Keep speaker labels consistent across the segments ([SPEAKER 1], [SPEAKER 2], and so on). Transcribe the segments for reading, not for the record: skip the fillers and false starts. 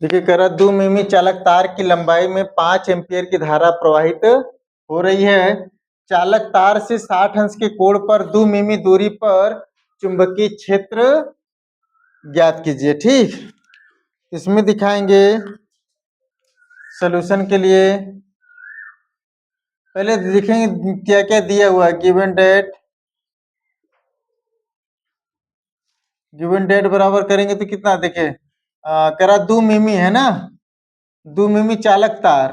[SPEAKER 1] देखिए कह रहा द्विमिमी चालक तार की लंबाई में 5 एम्पीयर की धारा प्रवाहित हो रही है। चालक तार से 60 अंश के कोण पर द्विमिमी दूरी पर चुंबकीय क्षेत्र ज्ञात कीजिए। ठीक, इसमें दिखाएंगे सॉल्यूशन के लिए। पहले देखेंगे क्या क्या दिया हुआ है। गिवन डेट बराबर करेंगे तो कितना देखे करा द्विमिमी है ना, द्विमिमी चालक तार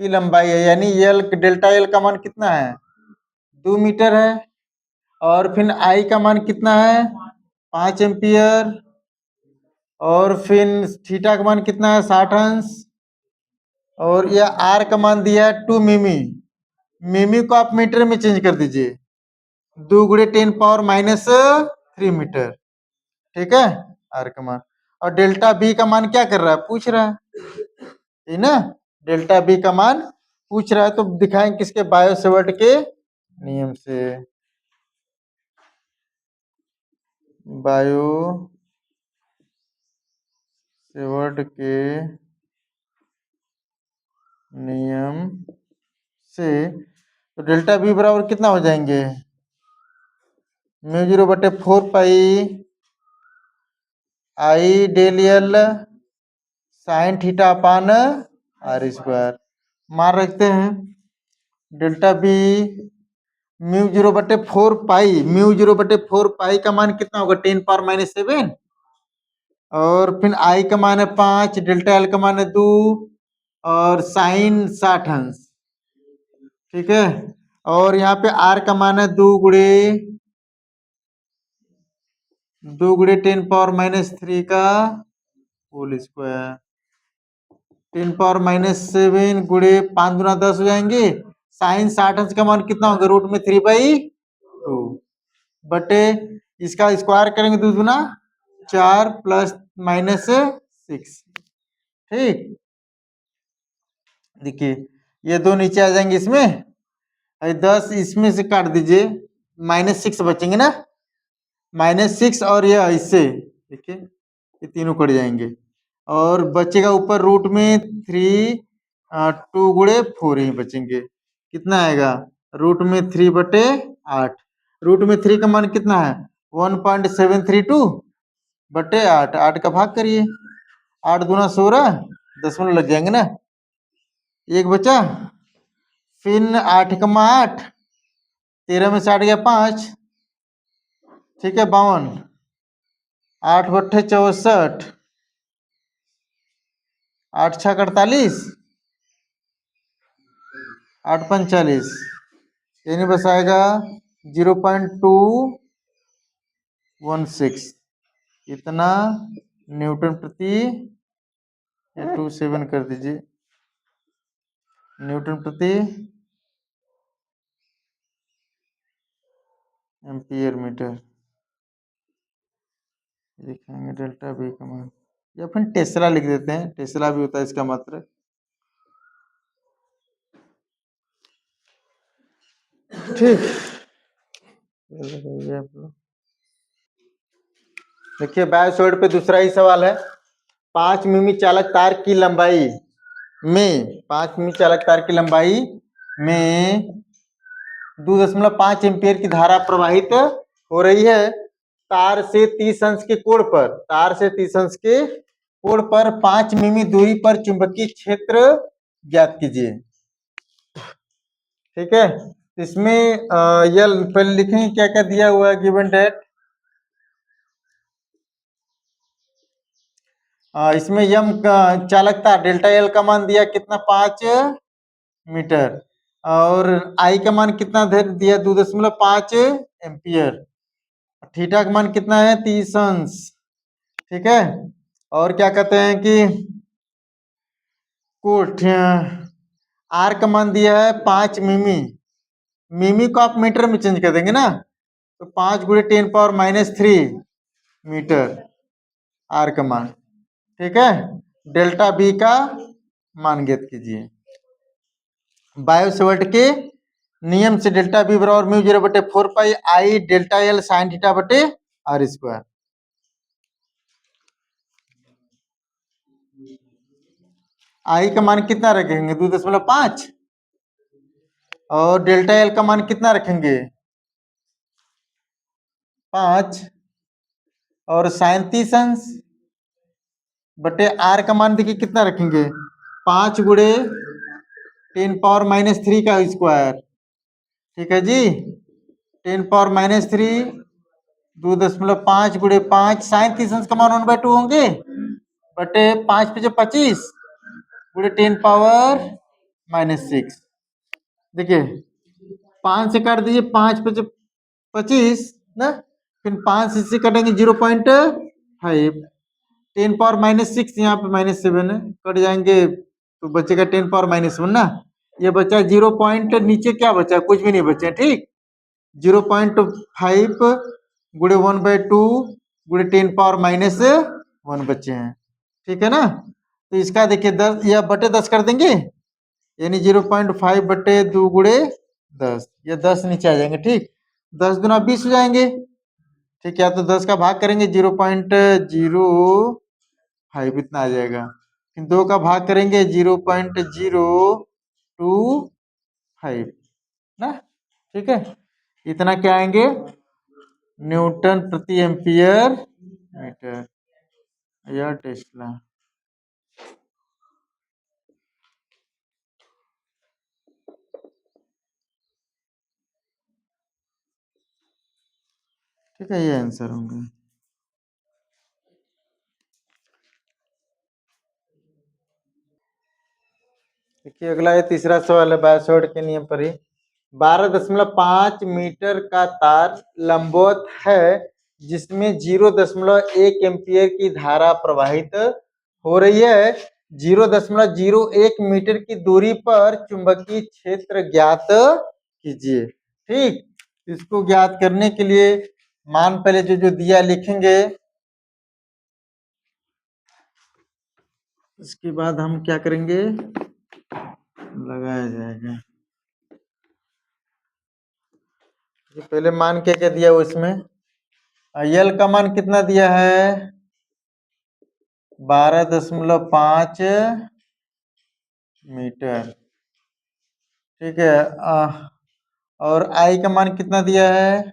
[SPEAKER 1] की लंबाई है, यानी एल डेल्टा एल का मान कितना है 2 मीटर है। और फिर आई का मान कितना है 5 एम्पियर। और फिर थीटा का मान कितना है 60 अंश। और यह आर का मान दिया है 2 मिमी। मिमी को आप मीटर में चेंज कर दीजिए, 2 गुणे 10⁻³ मीटर। ठीक है, आर का मान। और डेल्टा बी का मान क्या कर रहा है, पूछ रहा है ना, डेल्टा बी का मान पूछ रहा है। तो दिखाएंगे किसके, बायो सेवर्ट के नियम से। बायो सेवर्ट के नियम से। तो डेल्टा बी बराबर कितना हो जाएंगे, μ0/4 pi I del l sine theta upon r square. मान रखते हैं डेल्टा बी μ0/4 पाई का मान कितना होगा 10⁻⁷। और फिर आई का मान है 5, डेल्टा एल का मान है 2 और साइन 60 अंश। ठीक है, और यहाँ पे आर का मान है 2 गुणे 10⁻³ का होल स्क्वायर। 10⁻⁷ गुणे 5 गुना 10 हो जाएंगे। साइन 60 अंश का मान कितना होगा √3/2 बटे इसका स्क्वायर करेंगे 2 गुना 4 +−6। ठीक, देखिए ये दो नीचे आ जाएंगे इसमें, 10 इसमें से काट दीजिए, -6 बचेंगे ना, -6 और यह इससे देखिए ये तीनों कट जाएंगे। और बचेगा ऊपर रूट में 3 2 गुणे 4 ही बचेंगे। कितना आएगा √3/8। रूट में 3 का मान कितना है 1.732 बटे 8। 8 का भाग करिए, 8 दूना 16, दशमलव लग जाएंगे ना, एक बचा। फिर 8,8, 13 में से 8 गया 5। ठीक है 52, 8 बट्ठे 64, 8 छः 48, 8 पंच 40, यानी बस आएगा 0.216। इतना न्यूटन प्रति 27 कर दीजिए, न्यूटन प्रति एम्पियर मीटर। लिखेंगे डेल्टा बी का मान, या फिर टेस्ला लिख देते हैं, टेस्ला भी होता है इसका मात्रा। ठीक, देखिए बायोसोड पे दूसरा ही सवाल है। 5 मिमी चालक तार की लंबाई में 5 मिमी चालक तार की लंबाई में 2.5 एम्पियर की धारा प्रवाहित हो रही है। तार से 30 अंश के कोण पर, तार से 30 अंश के कोण पर 5 मिमी दूरी पर चुंबकीय क्षेत्र ज्ञात कीजिए। ठीक है, इसमें यह पहले लिखेंगे क्या क्या दिया हुआ है गिवन डेट। इसमें यम चालकता डेल्टा एल का मान दिया कितना 5 मीटर। और आई का मान कितना दिया 2.5 एम्पियर। थीटा का मान कितना है 30 अंश। ठीक है, और क्या कहते हैं कि आर का मान दिया है 5 मिमी। मिमी को आप मीटर में चेंज कर देंगे ना, तो 5 गुणे 10⁻³ मीटर आर का मान। ठीक है, डेल्टा बी का मान ज्ञात कीजिए। बायोसेवर्ट के नियम से डेल्टा बी बराबर μ0/4 पाई आई डेल्टा एल साइन थीटा बटे आर स्क्वायर। आई का मान कितना रखेंगे? 2.5। और डेल्टा एल का मान कितना रखेंगे? 5। और साइन 30 अंश बटे आर का मान देखिए कितना रखेंगे? 5 गुणे 10⁻³ का स्क्वायर। ठीक है जी, 10⁻³ 2.5 गुणे 5 साइन 30 अंश का मान 1/2 होंगे बटे 5 पे जो 25 गुणे 10⁻⁻6। देखिए 5 से काट दीजिए, 5 पे जो 25 ना, फिर 5 से कटेंगे 0.5, 10⁻⁻6 यहाँ पे -7 है, कट जाएंगे तो बचेगा 10⁻⁻1 ना। ये बचा 0 पॉइंट, नीचे क्या बचा? कुछ भी नहीं बचा। ठीक, 0.5 गुणे 1/2 गुणे 10⁻⁻1 बचे हैं। ठीक है ना, तो इसका देखिए 10 या बटे 10 कर देंगे, यानी 0.5 बटे 2 गुणे 10, ये 10 नीचे आ जाएंगे। ठीक, 10 दूना 20 हो जाएंगे। ठीक है, तो 10 का भाग करेंगे 0.05 इतना आ जाएगा, फिर 2 का भाग करेंगे 0.025 ना। ठीक है, इतना क्या आएंगे? न्यूटन प्रति एम्पियर मीटर या टेस्ला। ठीक है, ये आंसर होंगे। देखिए अगला है तीसरा सवाल है बायोसोर्ड के नियम पर ही। 12.5 मीटर का तार लंबवत है जिसमें 0.1 एम्पियर की धारा प्रवाहित हो रही है। 0.01 मीटर की दूरी पर चुंबकीय क्षेत्र ज्ञात कीजिए। ठीक, इसको ज्ञात करने के लिए मान पहले जो जो दिया लिखेंगे, इसके बाद हम क्या करेंगे? लगाया जाएगा। पहले मान क्या क्या दिया हुआ इसमें? यल का मान कितना दिया है? 12.5 मीटर। ठीक है, और आई का मान कितना दिया है?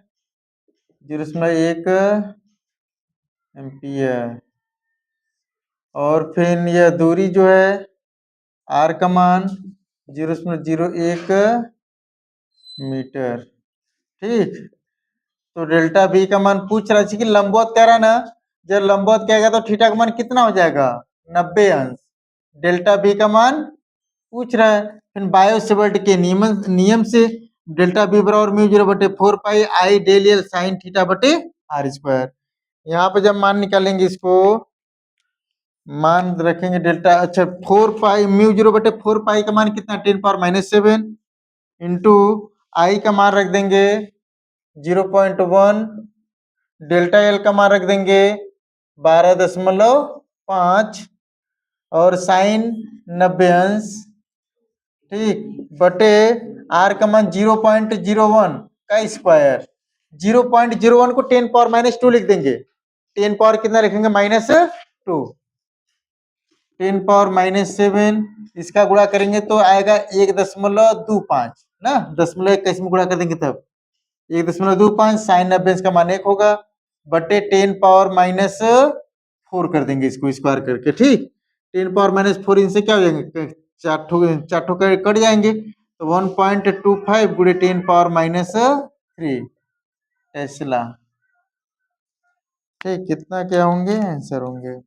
[SPEAKER 1] 0.1 एम्पियर। और फिर यह दूरी जो है आर का मान 0.01 मीटर। ठीक, तो डेल्टा बी का मान पूछ रहा है कि लंबवत कह रहा है ना, जब लंबवत कहेगा तो थीटा का मान कितना हो जाएगा? 90 अंश। डेल्टा बी का मान पूछ रहा है, फिर बायो सेवर्ट के नियम से डेल्टा बी बराबर mu 0/4 pi I del l sine theta बटे आर स्क्वायर। यहाँ पे जब मान निकालेंगे, इसको मान रखेंगे डेल्टा, अच्छा 4 पाई म्यू 0/4 पाई का मान कितना? 10⁻⁻7 इंटू आई का मान रख देंगे 0.1, डेल्टा एल का मान रख देंगे 12.5 और साइन 90 अंश। ठीक, बटे आर का मान 0.01 का स्क्वायर। 0.01 को 10⁻⁻2 लिख देंगे, 10 पावर कितना लिखेंगे? -2। 10⁻⁻7 इसका गुणा करेंगे तो आएगा 1.25 ना, 1.1 कैसे में गुणा कर देंगे तब 1.25 साइन 90 का मान 1 होगा बटे 10⁻⁻4 कर देंगे इसको स्क्वायर करके। ठीक, 10⁻⁻4 इनसे क्या हो जाएंगे? चार ठो कट जाएंगे, तो 1.25 गुणे 10⁻⁻3 टेस्ला। ठीक, कितना क्या होंगे? आंसर होंगे।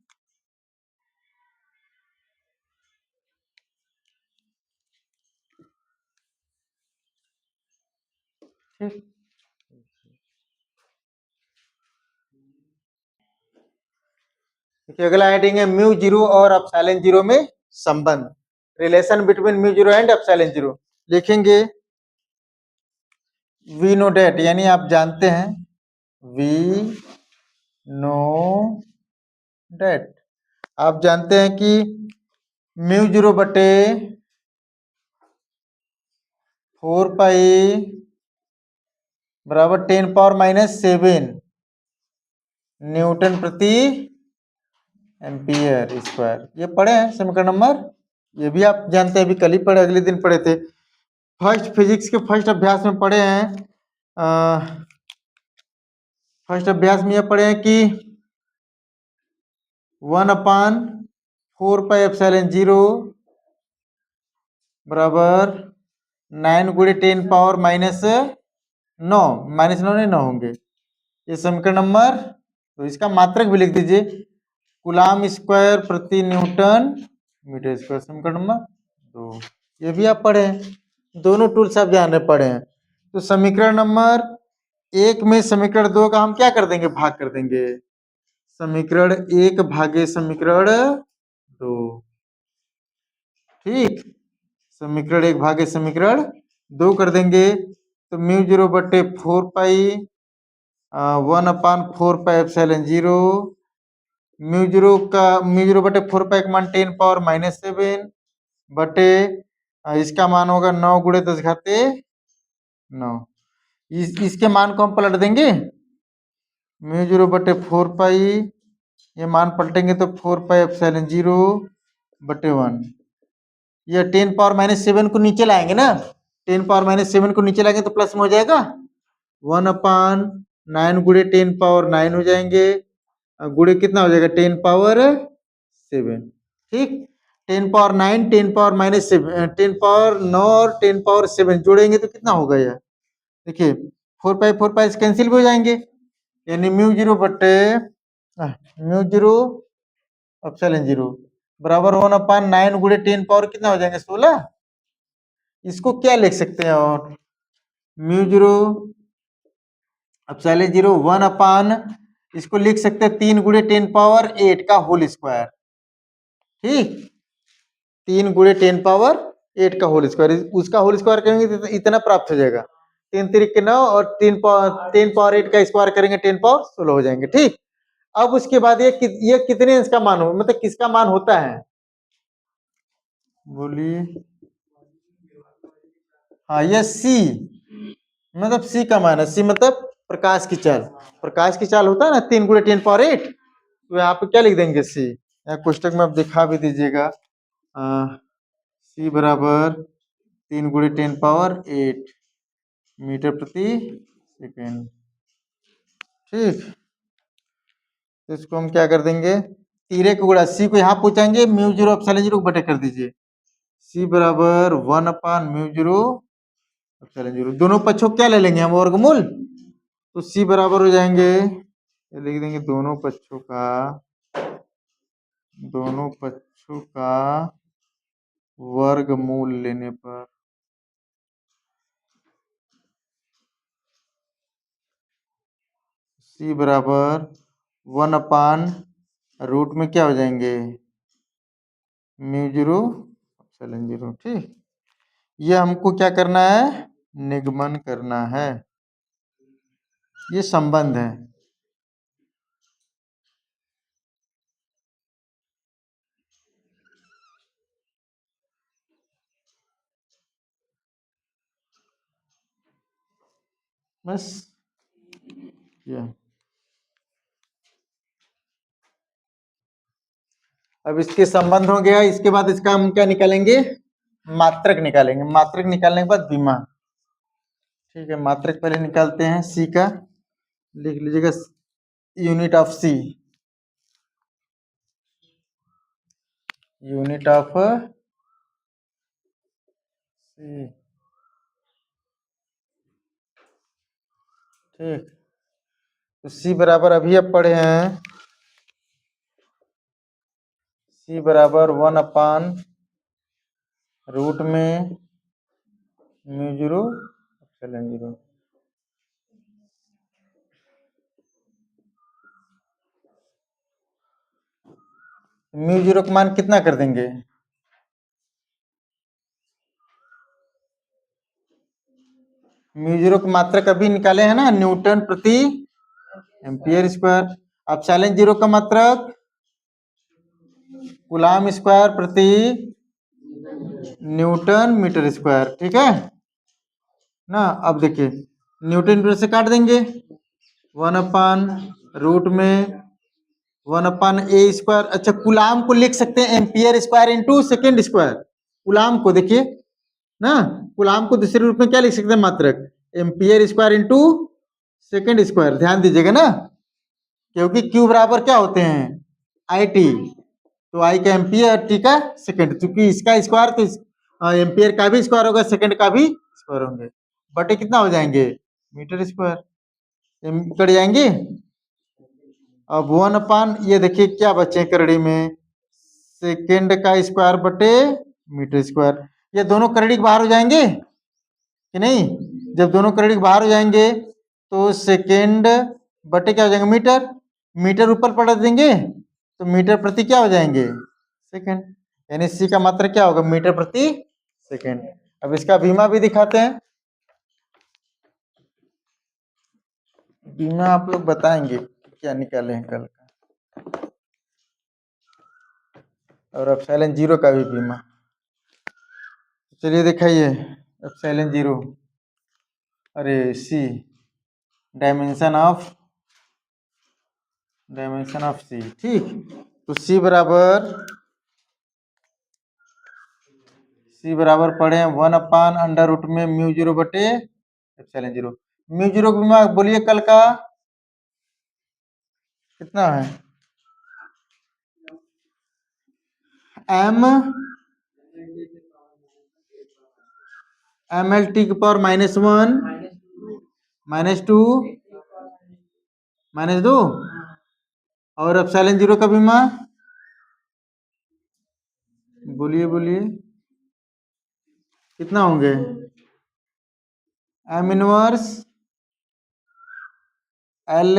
[SPEAKER 1] ठीक, अगला हेडिंग है म्यू जीरो और एप्सिलॉन जीरो में संबंध, relation between mu zero and epsilon zero. लिखेंगे वी नो डेट, यानी आप जानते हैं, वी नो डेट, आप जानते हैं कि म्यू जीरो बटे 4 पाई बराबर 10⁻⁻7 न्यूटन प्रति एम्पियर स्क्वायर। ये पढ़े हैं समीकरण नंबर, ये भी आप जानते हैं, अभी कल ही पढ़े, अगले दिन पढ़े थे। फर्स्ट फिजिक्स के फर्स्ट अभ्यास में पढ़े हैं, फर्स्ट अभ्यास में ये पढ़े हैं कि 1/4πε0 बराबर 9 × 10⁻⁹ -9 नहीं 9 होंगे, ये समीकरण नंबर, तो इसका मात्रक भी लिख दीजिए, कूलाम स्क्वायर प्रति न्यूटन मीटर स्क्वायर, समीकरण नंबर 2। ये भी आप पढ़े हैं, दोनों टूल्स आप ध्यान में पढ़े हैं। तो समीकरण नंबर 1 में समीकरण 2 का हम क्या कर देंगे, भाग कर देंगे, समीकरण 1 भागे समीकरण 2, ठीक, समीकरण 1 भागे समीकरण 2 कर देंगे, तो μ0/4π 1/4πε0, μ0/4π का मान 10⁻⁻7 बटे इसका मान होगा 9 × 10⁻9। इसके मान को हम पलट देंगे, μ0/4π, ये मान पलटेंगे तो 4πε0/1, ये 10⁻⁻7 को नीचे लाएंगे ना, 10⁻⁻7 को नीचे लाएंगे तो प्लस में हो जाएगा, 1/9 × 10⁻9 हो जाएंगे, गुणे कितना हो जाएगा 10⁻7, ठीक, 10⁻9 10⁻9 और 10⁻7 जोड़ेंगे तो कितना होगा यार, देखिए 4π कैंसिल भी हो जाएंगे, यानी μ0 बराबर 1/9 × 10 कितना हो जाएंगे 16। इसको क्या लिख सकते हैं, और μ0 1/, इसको लिख सकते हैं 3 × 10⁸ का होल स्क्वायर, ठीक, 3 × 10⁸ का होल स्क्वायर, उसका होल स्क्वायर करेंगे तो इतना प्राप्त हो जाएगा, 3 × 3 = 9 और 10⁸ का स्क्वायर करेंगे 10⁻16 हो जाएंगे, ठीक। अब उसके बाद ये कितने इंच का मान हो, मतलब किसका मान होता है, बोलिए, हाँ ये सी, मतलब सी का मान है, सी मतलब प्रकाश की चाल, प्रकाश की चाल होता है ना 3 × 10⁸, तो यहाँ पे क्या लिख देंगे सी, या पुस्तक में आप दिखा भी दीजिएगा, सी बराबर 3 × 10⁸ मीटर प्रति सेकेंड, ठीक। तो इसको हम क्या कर देंगे, तीरे को गुणा, सी को यहाँ पूछेंगे, μ0/0 को बटे कर दीजिए, सी बराबर 1/μ0/0, दोनों पक्षों क्या ले लेंगे हम, वर्गमूल, तो सी बराबर हो जाएंगे, ये लिख देंगे दोनों पक्षों का वर्गमूल लेने पर, सी बराबर 1/√, में क्या हो जाएंगे μ0/0, ठीक। ये हमको क्या करना है, निगमन करना है, ये संबंध है, बस ये। अब इसके संबंध हो गया, इसके बाद इसका हम क्या निकालेंगे, मात्रक निकालेंगे, मात्रक निकालने के बाद विमा, ठीक है, मात्रक पहले निकालते हैं, सी का लिख लीजिएगा, unit of C, unit of C, ठीक। तो सी बराबर अभी अब पढ़े हैं, सी बराबर 1/√, में μ0/0, μ0 का मान कितना कर देंगे, μ0 का मात्रक अभी निकाले हैं ना, न्यूटन प्रति एम्पियर स्क्वायर, अब साइन 0 का मात्रक कूलाम स्क्वायर प्रति न्यूटन मीटर स्क्वायर, ठीक है ना। अब देखिए न्यूटन मीटर से काट देंगे, 1/√, में 1/a²। अच्छा, कूलाम को लिख सकते हैं ampere square into second square. Coulomb को देखिए ना, कूलाम को दूसरे रूप में क्या लिख सकते हैं मात्रक, ampere square into second square. ध्यान दीजिएगा ना, क्योंकि क्यू बराबर क्या होते हैं, आई टी। तो आई का एम्पियर, टी का सेकेंड, क्योंकि इसका स्क्वायर तो एम्पियर का भी स्क्वायर होगा, सेकेंड का भी स्क्वायर होंगे, बटे कितना हो जाएंगे, मीटर स्क्वायर। कट जाएंगे। अब 1/, ये देखिए क्या बचे करड़ी में, सेकेंड का स्क्वायर बटे मीटर स्क्वायर। ये दोनों करड़ी के बाहर हो जाएंगे कि नहीं। जब दोनों करड़ी के बाहर हो जाएंगे तो सेकेंड बटे क्या हो जाएंगे, मीटर। मीटर ऊपर पलट देंगे तो मीटर प्रति क्या हो जाएंगे, सेकेंड। यानी सी का मात्रा क्या होगा, मीटर प्रति सेकेंड। अब इसका बीमा भी दिखाते हैं। बीमा आप लोग बताएंगे क्या निकाले हैं कल का, और एप्सिलॉन जीरो का भी बीमा। चलिए दिखाइए एप्सिलॉन जीरो, अरे सी, डायमेंशन ऑफ सी। ठीक, तो सी बराबर पढ़े 1/√, में म्यू जीरो बटे एप्सिलॉन जीरो। म्यू जीरो का बीमा बोलिए कल का कितना है, एल टी की पावर -1 -2 -2, और एप्सिलॉन जीरो का बीमा बोलिए कितना होंगे, एम इनवर्स एल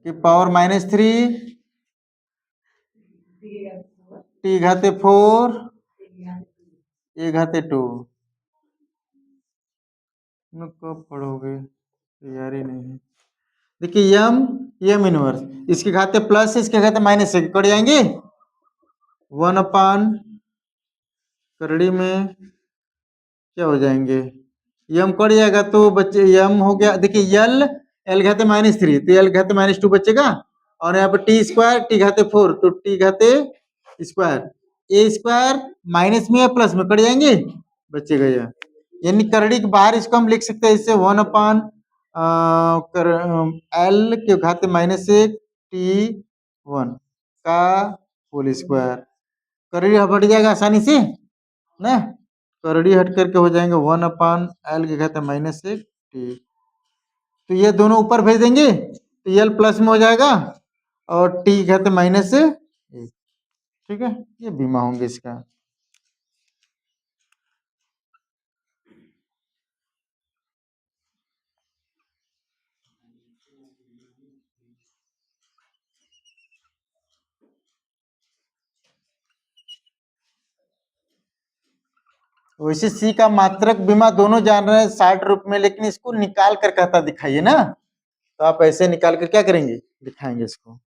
[SPEAKER 1] की पावर -3 टी घाते 4 ए घाते 2। कब पढ़ोगे, तैयारी नहीं है। देखिए यम इनवर्स, इसके घाते प्लस, इसके घाते माइनस से कट जाएंगे। 1/, करड़ी में क्या हो जाएंगे, यम कट जाएगा तो बच्चे यम हो गया। देखिए एल घाते -3 तो एल घाते -2 बचेगा, और यहाँ पे टी स्क्वायर टी घाते 4 तो टी घाते स्क्वायर, ए स्क्वायर माइनस में या प्लस में कट जाएंगे, बचेगा यह। यानी करड़ी के बाहर इसको हम लिख सकते हैं इससे 1/, एल के घाते -1 T1 का होल स्क्वायर। करड़ी हट जाएगा आसानी से ना, करड़ी हट करके हो जाएंगे 1/L के घाते -1 T। तो ये दोनों ऊपर भेज देंगे तो एल प्लस में हो जाएगा, और टी घाते -1। ठीक है, ये बीमा होंगे इसका। वैसे सी का मात्रक बीमा दोनों जान रहे हैं 60 में, लेकिन इसको निकाल कर कहता दिखाइए ना, तो आप ऐसे निकाल कर क्या करेंगे, दिखाएंगे इसको।